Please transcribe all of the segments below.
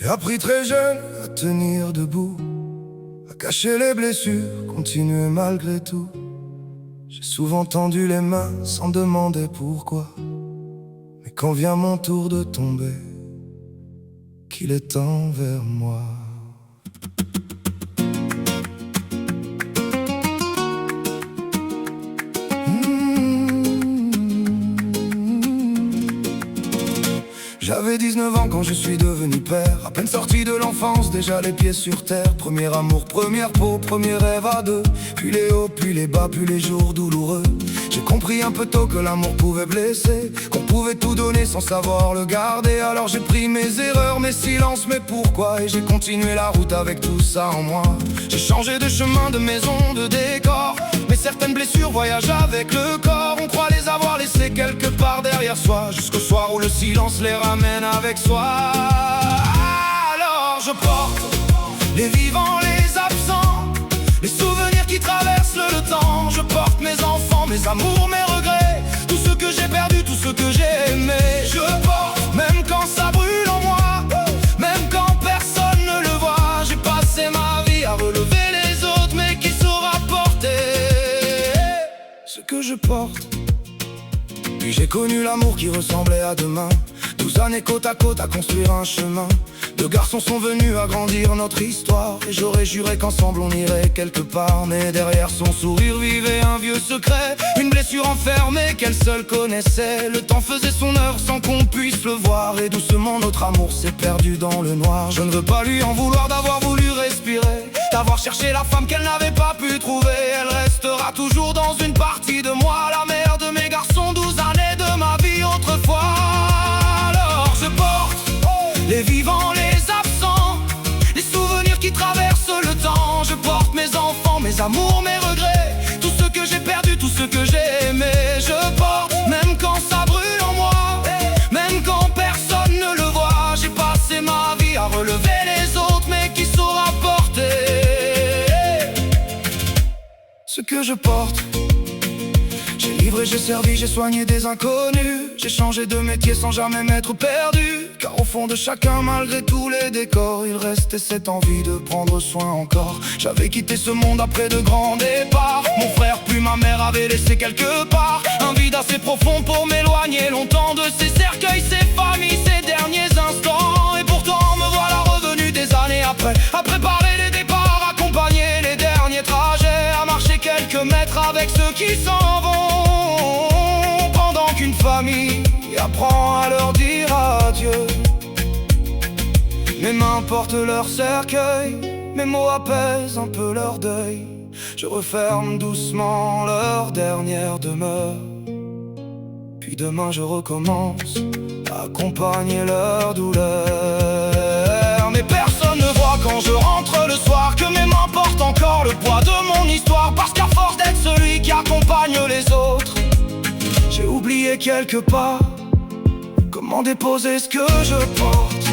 J'ai appris très jeune à tenir debout, à cacher les blessures, continuer malgré tout. J'ai souvent tendu les mains sans demander pourquoi. Mais quand vient mon tour de tomber, qu'il est temps vers moi. J'avais 19 ans quand je suis devenu père. À peine sorti de l'enfance, déjà les pieds sur terre. Premier amour, première peau, premier rêve à deux. Puis les hauts, puis les bas, puis les jours douloureux. J'ai compris un peu tôt que l'amour pouvait blesser, qu'on pouvait tout donner sans savoir le garder. Alors j'ai pris mes erreurs, mes silences, mes pourquoi, et j'ai continué la route avec tout ça en moi. J'ai changé de chemin, de maison, de décor, mais certaines blessures voyagent avec le corps. On croit les avoir laissées quelque part derrière soi, jusqu'au soir où le silence les ramène avec soi. Alors je porte les vivants, les absents, les souvenirs qui traversent le temps. Je porte mes enfants, mes amours, mes regrets, tout ce que j'ai perdu, tout ce que j'ai aimé. Je porte, même quand ça brûle en moi, même quand personne ne le voit. J'ai passé ma vie à relever les autres, mais qui saura porter ce que je porte. Puis j'ai connu l'amour qui ressemblait à demain, 12 années côte à côte à construire un chemin. Deux garçons sont venus agrandir notre histoire, et j'aurais juré qu'ensemble on irait quelque part. Mais derrière son sourire vivait un vieux secret, une blessure enfermée qu'elle seule connaissait. Le temps faisait son œuvre sans qu'on puisse le voir, et doucement notre amour s'est perdu dans le noir. Je ne veux pas lui en vouloir d'avoir voulu respirer, d'avoir cherché la femme qu'elle n'avait pas pu trouver. Elle restera toujours dans une partie de moi, la mère de mes garçons, 12 années de ma vie autrefois. Alors je porte les vivants, les absents, les souvenirs qui traversent le temps. Je porte mes enfants, mes amours, mes regrets, tout ce que j'ai perdu, tout ce que j'ai aimé. Je porte, même quand ça brûle en moi, même quand personne ne le voit. J'ai passé ma vie à relever les autres, mais qui saura porter ce que je porte. J'ai livré, j'ai servi, j'ai soigné des inconnus. J'ai changé de métier sans jamais m'être perdu, car au fond de chacun, malgré tous les décors, il restait cette envie de prendre soin encore. J'avais quitté ce monde après de grands départs. Mon frère puis ma mère avaient laissé quelque part un vide assez profond pour m'éloigner longtemps de ces cercueils, ces familles, ces derniers instants. Et pourtant me voilà revenu des années après, à préparer les départs, accompagner les derniers trajets, à marcher quelques mètres avec ceux qui s'en vont, pendant qu'une famille apprend à leur dire adieu. Mes mains portent leur cercueil, mes mots apaisent un peu leur deuil. Je referme doucement leur dernière demeure, puis demain je recommence à accompagner leur douleur. Mais personne ne voit quand je rentre le soir que mes mains portent encore le poids de mon histoire, parce qu'à force d'être celui qui accompagne les autres, j'ai oublié quelque part comment déposer ce que je porte.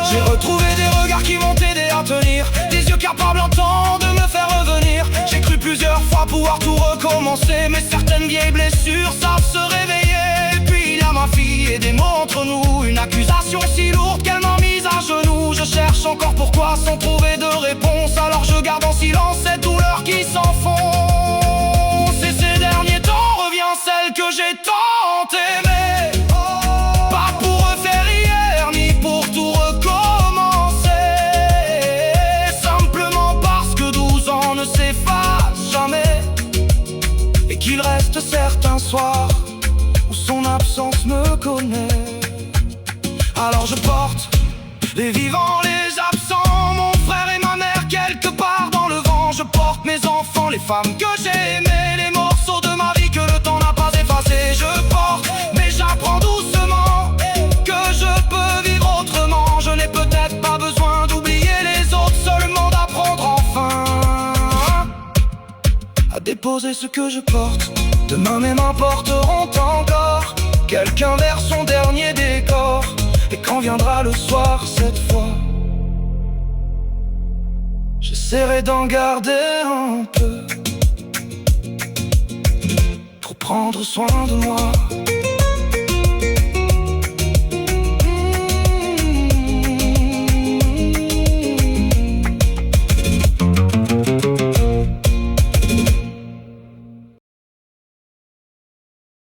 J'ai retrouvé des regards qui m'ont aidé à tenir, des yeux capables un temps de me faire revenir. J'ai cru plusieurs fois pouvoir tout recommencer, mais certaines vieilles blessures savent se réveiller. Puis il y a ma fille et des mots entre nous, une accusation si lourde qu'elle m'a mise à genoux. Je cherche encore pourquoi sans trouver de réponse, alors je garde en silence cette douleur qui s'enfonce. Et ces derniers temps revient celle que j'ai tant aimée, pas pour refaire hier ni pour tout recommencer, simplement parce que 12 ans ne s'effacent jamais, et qu'il reste certains soirs où son absence me connaît. Alors je porte les vivants, les absents, mon frère et ma mère quelque part dans le vent. Je porte mes enfants, les femmes que j'ai aimées, les morceaux de ma vie que le temps n'a pas effacés. Je porte, mais j'apprends doucement que je peux vivre autrement. Je n'ai peut-être pas besoin d'oublier les autres, seulement d'apprendre enfin à déposer ce que je porte. Demain mes mains porteront encore quelqu'un vers son dernier décor, et quand viendra le soir cette fois, j'essaierai d'en garder un peu. prendre soin de moi.